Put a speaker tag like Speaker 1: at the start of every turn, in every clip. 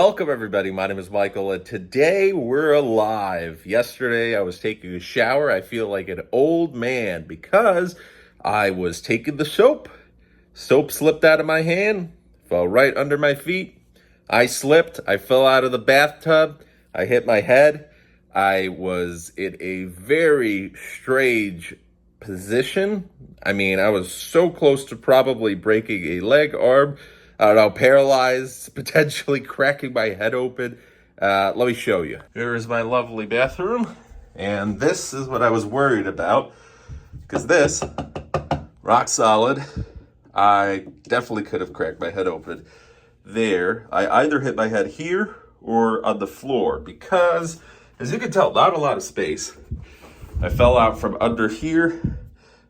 Speaker 1: Welcome, everybody. My name is Michael, and today we're alive. Yesterday, I was taking a shower. I feel like an old man because I was taking the soap. Soap slipped out of my hand, fell right under my feet. I slipped. I fell out of the bathtub. I hit my head. I was in a very strange position. I mean, I was so close to probably breaking a leg, arm. I don't know, paralyzed, potentially cracking my head open. Let me show you. Here is my lovely bathroom. And this is what I was worried about. Because this, rock solid, I definitely could have cracked my head open. There, I either hit my head here or on the floor. Because, as you can tell, not a lot of space. I fell out from under here.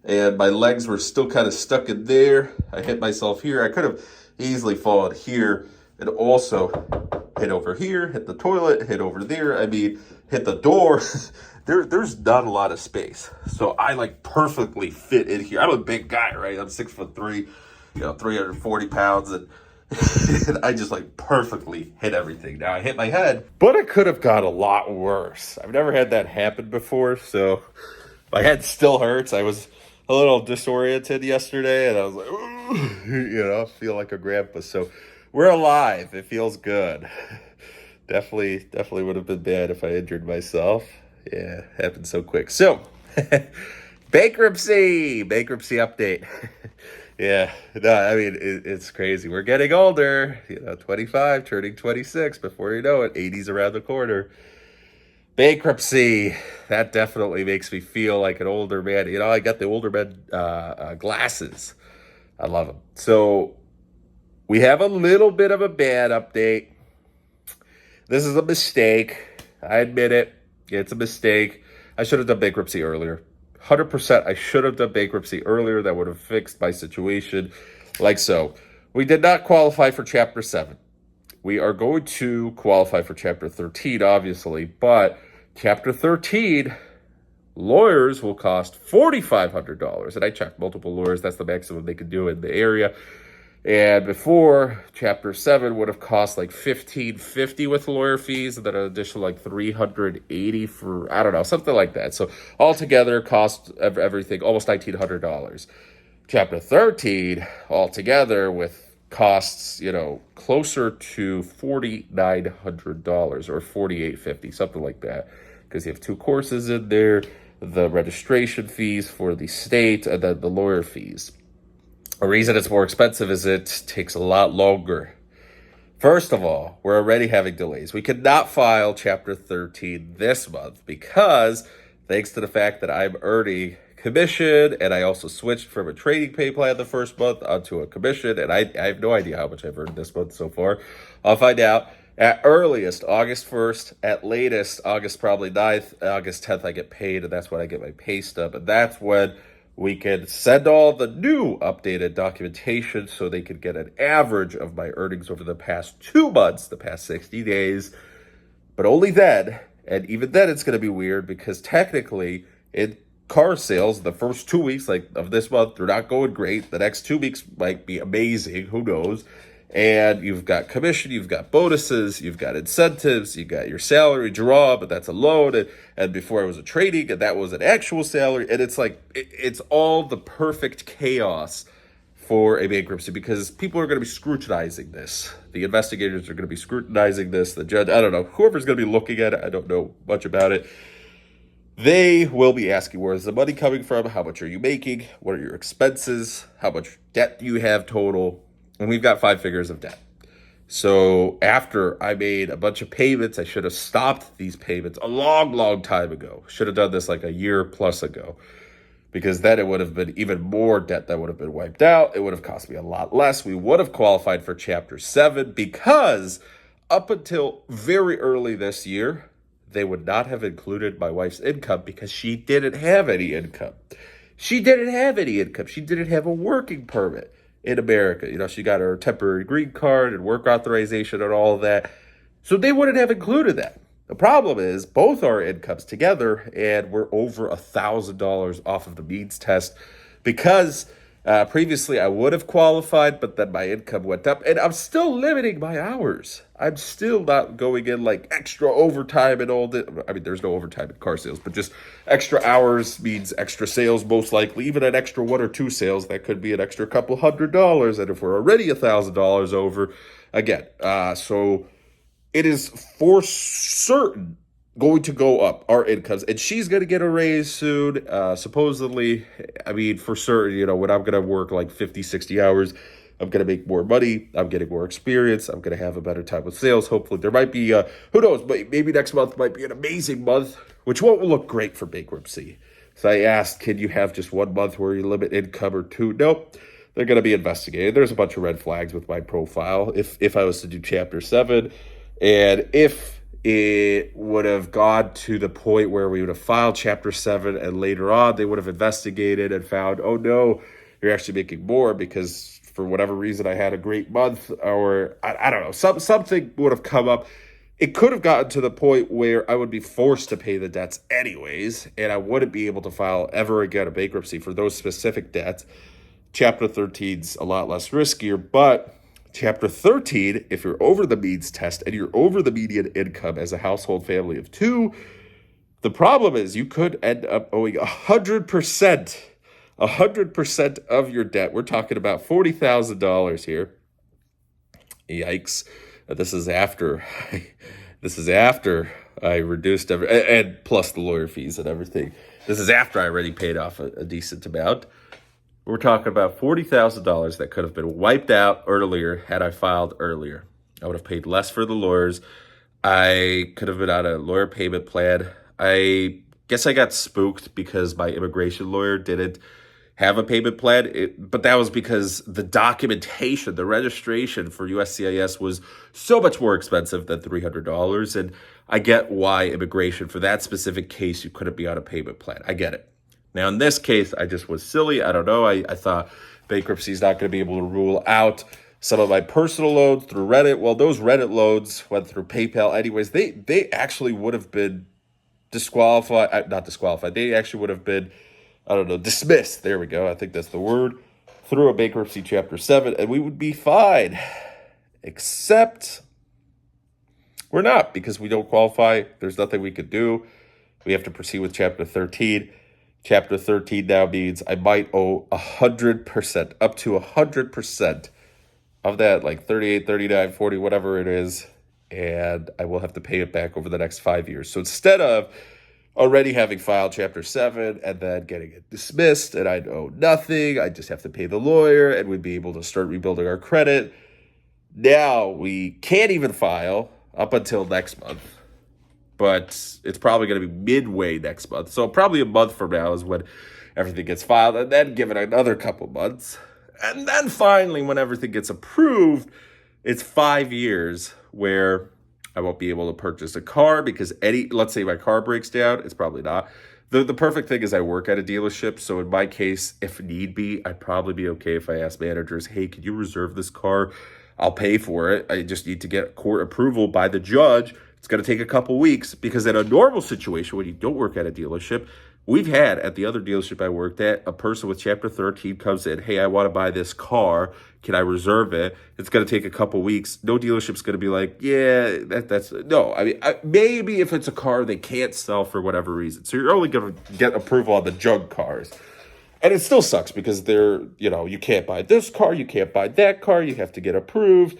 Speaker 1: And my legs were still kind of stuck in there. I hit myself here. I could have easily fallen here and also hit over here, hit the toilet, hit over there. I mean, hit the door. There's not a lot of space. So I like perfectly fit in here. I'm a big guy, right? I'm 6'3", 340 pounds. And, and I just like perfectly hit everything. Now I hit my head, but it could have got a lot worse. I've never had that happen before. So my head still hurts. I was a little disoriented yesterday, and I was like, ooh, feel like a grandpa. So we're alive. It feels good. Definitely would have been bad if I injured myself. Yeah, happened so quick. So, bankruptcy update. Yeah, no, I mean, it's crazy. We're getting older, 25, turning 26. Before you know it, 80's around the corner. Bankruptcy, that definitely makes me feel like an older man. I got the older man glasses. I love them. So we have a little bit of a bad update. This is a mistake. I admit it. It's a mistake. I should have done bankruptcy earlier. 100% I should have done bankruptcy earlier. That would have fixed my situation like so. We did not qualify for Chapter 7. We are going to qualify for Chapter 13, obviously, but Chapter 13, lawyers will cost $4,500. And I checked multiple lawyers. That's the maximum they could do in the area. And before, Chapter 7 would have cost like $1,550 with lawyer fees, and then an additional like $380 for, I don't know, something like that. So altogether, cost of everything, almost $1,900. Chapter 13, altogether, with costs, closer to $4,900 or $4,850, something like that, because you have 2 courses in there, the registration fees for the state, and then the lawyer fees. A reason it's more expensive is it takes a lot longer. First of all, we're already having delays. We could not file Chapter 13 this month because, thanks to the fact that I'm earning commission, and I also switched from a trading pay plan the first month onto a commission, and I have no idea how much I've earned this month so far. I'll find out. At earliest, August 1st. At latest, August probably 9th. August 10th, I get paid, and that's when I get my pay stub. And that's when we can send all the new updated documentation so they can get an average of my earnings over the past 2 months, the past 60 days. But only then, and even then it's going to be weird because technically in car sales, the first 2 weeks of this month, they're not going great. The next 2 weeks might be amazing. Who knows? And you've got commission, you've got bonuses, you've got incentives, you got your salary draw, but that's a loan. And before I was a trading, and that was an actual salary. And it's like, it's all the perfect chaos for a bankruptcy because people are going to be scrutinizing this. The investigators are going to be scrutinizing this. The judge, I don't know, whoever's going to be looking at it, I don't know much about it. They will be asking, where is the money coming from? How much are you making? What are your expenses? How much debt do you have total? And we've got 5 figures of debt. So after I made a bunch of payments, I should have stopped these payments a long time ago. Should have done this like a year plus ago. Because then it would have been even more debt that would have been wiped out. It would have cost me a lot less. We would have qualified for Chapter 7 because up until very early this year, they would not have included my wife's income because she didn't have any income. She didn't have a working permit in America. She got her temporary green card and work authorization and all of that. So they wouldn't have included that. The problem is both our incomes together, and we're over $1,000 off of the means test because Previously, I would have qualified, but then my income went up, and I'm still limiting my hours. I'm still not going in like extra overtime and all that. I mean, there's no overtime in car sales, but just extra hours means extra sales, most likely. Even an extra one or two sales, that could be an extra couple $100. And if we're already $1,000 over, again, so it is for certain going to go up, our incomes, and she's going to get a raise soon, supposedly. I mean, for certain, when I'm going to work like 50, 60 hours, I'm going to make more money, I'm getting more experience, I'm going to have a better time with sales. Hopefully there might be, who knows, but maybe next month might be an amazing month, which won't look great for bankruptcy. So I asked, can you have just 1 month where you limit income or two? Nope. They're going to be investigated. There's a bunch of red flags with my profile if I was to do Chapter 7, and if it would have gone to the point where we would have filed Chapter 7 and later on they would have investigated and found, oh no, you're actually making more because for whatever reason I had a great month, or I don't know, something would have come up. It could have gotten to the point where I would be forced to pay the debts anyways, and I wouldn't be able to file ever again a bankruptcy for those specific debts. Chapter 13's a lot less riskier, but Chapter 13, if you're over the means test and you're over the median income as a household family of 2, the problem is you could end up owing 100% of your debt. We're talking about $40,000 here. Yikes. This is after I reduced and plus the lawyer fees and everything. This is after I already paid off a decent amount. We're talking about $40,000 that could have been wiped out earlier had I filed earlier. I would have paid less for the lawyers. I could have been on a lawyer payment plan. I guess I got spooked because my immigration lawyer didn't have a payment plan, but that was because the documentation, the registration for USCIS was so much more expensive than $300. And I get why immigration, for that specific case, you couldn't be on a payment plan. I get it. Now, in this case, I just was silly. I don't know. I thought bankruptcy is not going to be able to rule out some of my personal loans through Reddit. Well, those Reddit loans went through PayPal anyways. They actually would have been not disqualified. They actually would have been, dismissed. There we go. I think that's the word. Through a bankruptcy Chapter 7, and we would be fine. Except we're not, because we don't qualify. There's nothing we could do. We have to proceed with Chapter 13. Chapter 13 now means I might owe 100%, up to 100% of that, like 38, 39, 40, whatever it is, and I will have to pay it back over the next 5 years. So instead of already having filed Chapter 7 and then getting it dismissed and I'd owe nothing, I just have to pay the lawyer and we'd be able to start rebuilding our credit. Now we can't even file up until next month. But it's probably going to be midway next month. So probably a month from now is when everything gets filed, and then give it another couple months. And then finally, when everything gets approved, it's 5 years where I won't be able to purchase a car because let's say my car breaks down. It's probably not. The perfect thing is I work at a dealership. So in my case, if need be, I'd probably be okay if I ask managers, hey, could you reserve this car? I'll pay for it. I just need to get court approval by the judge. It's going to take a couple weeks because in a normal situation, when you don't work at a dealership, we've had at the other dealership I worked at, a person with Chapter 13 comes in, hey, I want to buy this car. Can I reserve it? It's going to take a couple weeks. No dealership's going to be like, yeah, that's no. I mean, maybe if it's a car they can't sell for whatever reason. So you're only going to get approval on the junk cars. And it still sucks because you can't buy this car, you can't buy that car, you have to get approved.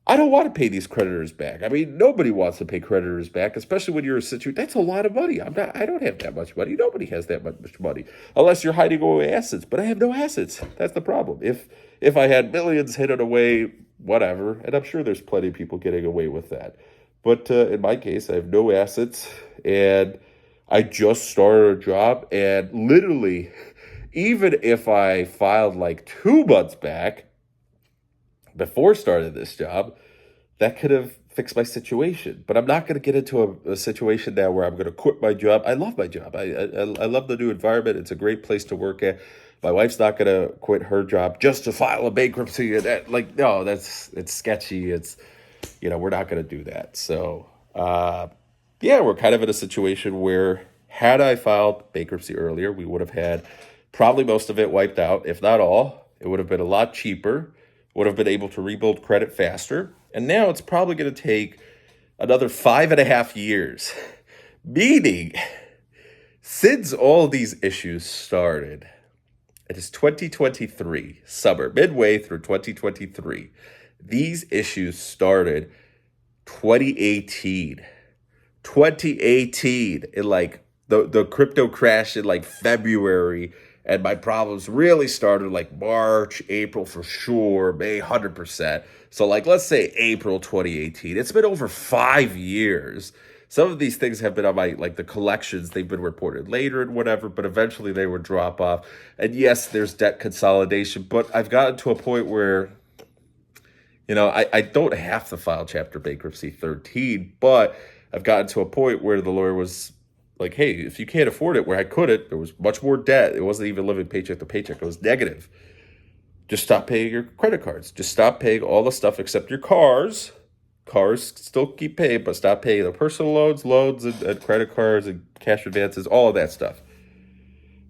Speaker 1: I don't want to pay these creditors back. I mean, nobody wants to pay creditors back, especially when you're a situation. That's a lot of money. I don't have that much money. Nobody has that much money unless you're hiding away assets. But I have no assets. That's the problem. If I had millions hidden away, whatever, and I'm sure there's plenty of people getting away with that. But in my case, I have no assets, and I just started a job, and literally, even if I filed like 2 months back, before starting this job, that could have fixed my situation. But I'm not going to get into a situation now where I'm going to quit my job. I love my job. I love the new environment. It's a great place to work at. My wife's not going to quit her job just to file a bankruptcy. No, it's sketchy. We're not going to do that. So, we're kind of in a situation where had I filed bankruptcy earlier, we would have had probably most of it wiped out, if not all. It would have been a lot cheaper, would have been able to rebuild credit faster. And now it's probably going to take another 5.5 years. Meaning, since all these issues started, it is 2023, summer, midway through 2023. These issues started 2018. 2018, in like the crypto crash in like February, and my problems really started like March, April for sure, May 100%. So like, let's say April 2018. It's been over 5 years. Some of these things have been on my, like the collections, they've been reported later and whatever, but eventually they would drop off. And yes, there's debt consolidation, but I've gotten to a point where, I don't have to file Chapter Bankruptcy 13, but I've gotten to a point where the lawyer was like, hey, if you can't afford it, where I couldn't, there was much more debt. It wasn't even living paycheck to paycheck. It was negative. Just stop paying your credit cards. Just stop paying all the stuff except your cars. Cars still keep paying, but stop paying the personal loans and credit cards and cash advances, all of that stuff.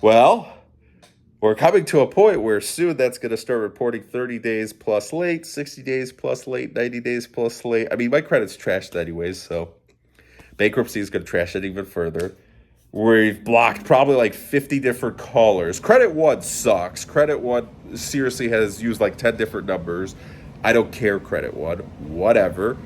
Speaker 1: Well, we're coming to a point where soon that's going to start reporting 30 days plus late, 60 days plus late, 90 days plus late. I mean, my credit's trashed anyways, so bankruptcy is going to trash it even further. We've blocked probably like 50 different callers. Credit One sucks. Credit One seriously has used like 10 different numbers. I don't care, Credit One. Whatever.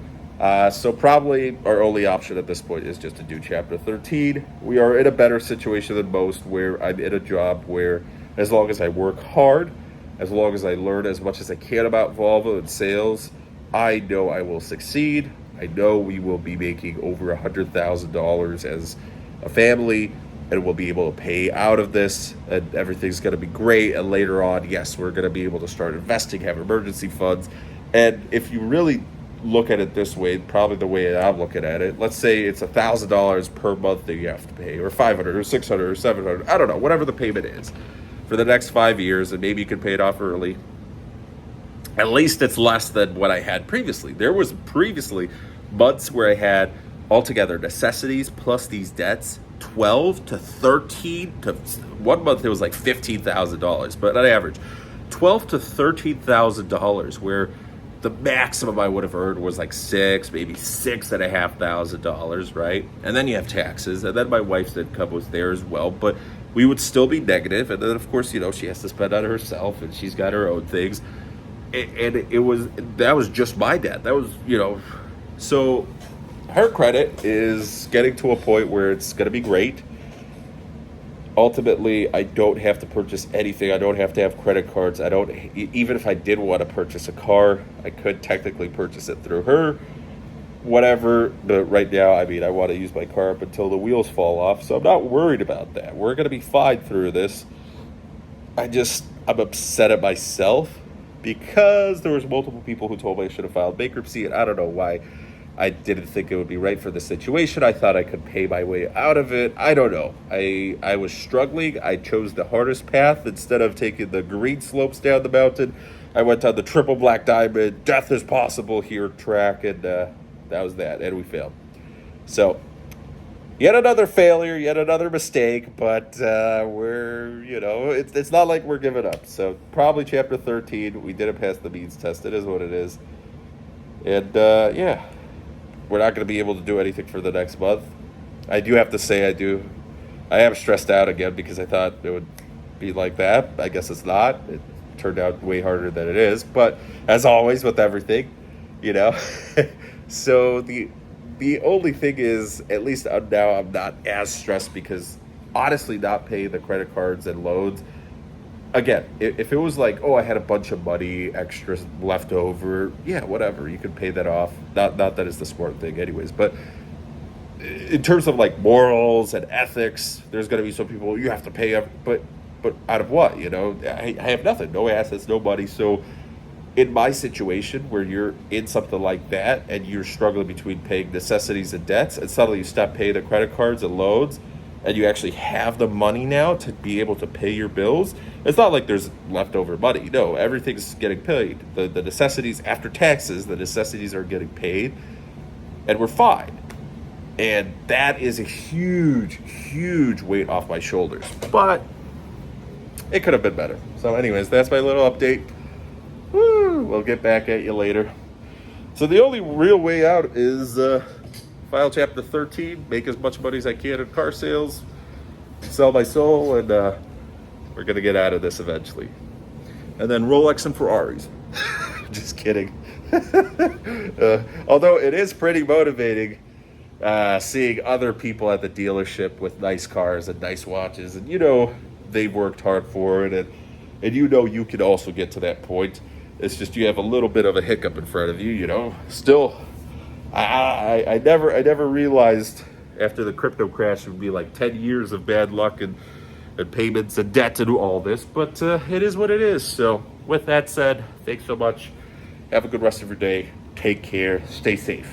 Speaker 1: So probably our only option at this point is just to do Chapter 13. We are in a better situation than most, where I'm in a job where as long as I work hard, as long as I learn as much as I can about Volvo and sales, I know I will succeed. I know we will be making over $100,000 as a family, and we'll be able to pay out of this, and everything's going to be great. And later on, yes, we're going to be able to start investing, have emergency funds. And if you really look at it this way, probably the way I'm looking at it, let's say it's $1,000 per month that you have to pay, or $500 or $600 or $700, I don't know, whatever the payment is for the next 5 years, and maybe you can pay it off early. At least it's less than what I had previously. There was previously months where I had altogether necessities plus these debts, 12 to 13 to 1 month it was like $15,000, but on average, $12 to $13,000, where the maximum I would have earned was like maybe $6,500, right? And then you have taxes, and then my wife's income was there as well, but we would still be negative. And then of course, she has to spend on herself, and she's got her own things. And that was just my debt. That was, so her credit is getting to a point where it's going to be great. Ultimately, I don't have to purchase anything. I don't have to have credit cards. Even if I did want to purchase a car, I could technically purchase it through her, whatever. But right now, I want to use my car up until the wheels fall off. So I'm not worried about that. We're going to be fine through this. I'm upset at myself because there was multiple people who told me I should have filed bankruptcy, and I don't know why. I didn't think it would be right for the situation. I thought I could pay my way out of it. I don't know. I was struggling. I chose the hardest path. Instead of taking the green slopes down the mountain, I went on the triple black diamond, death is possible here track, and that was that, and we failed. So, yet another failure, yet another mistake, but it's not like we're giving up. So, probably Chapter 13. We didn't pass the means test. It is what it is. And, we're not going to be able to do anything for the next month. I do have to say I am stressed out again because I thought it would be like that. I guess it's not. It turned out way harder than it is. But as always with everything, So the only thing is, at least now I'm not as stressed because honestly not paying the credit cards and loans, again, if it was like, I had a bunch of money extras left over, yeah, whatever, you could pay that off. Not that it's the smart thing anyways, but in terms of like morals and ethics, there's going to be some people, you have to pay up, but out of what? I have nothing, no assets, no money. So in my situation where you're in something like that and you're struggling between paying necessities and debts, and suddenly you stop paying the credit cards and loans, and you actually have the money now to be able to pay your bills, it's not like there's leftover money. No, everything's getting paid. The necessities, after taxes, the necessities are getting paid, and we're fine. And that is a huge, huge weight off my shoulders. But it could have been better. So anyways, that's my little update. Woo, we'll get back at you later. So the only real way out is file chapter 13, make as much money as I can in car sales, sell my soul, and we're gonna get out of this eventually. And then Rolex and Ferraris. Just kidding. Although it is pretty motivating seeing other people at the dealership with nice cars and nice watches, and they've worked hard for it, and you can also get to that point. It's just you have a little bit of a hiccup in front of you. Still, I never realized after the crypto crash it would be like 10 years of bad luck and payments and debt and all this, but it is what it is. So with that said, thanks so much. Have a good rest of your day. Take care. Stay safe.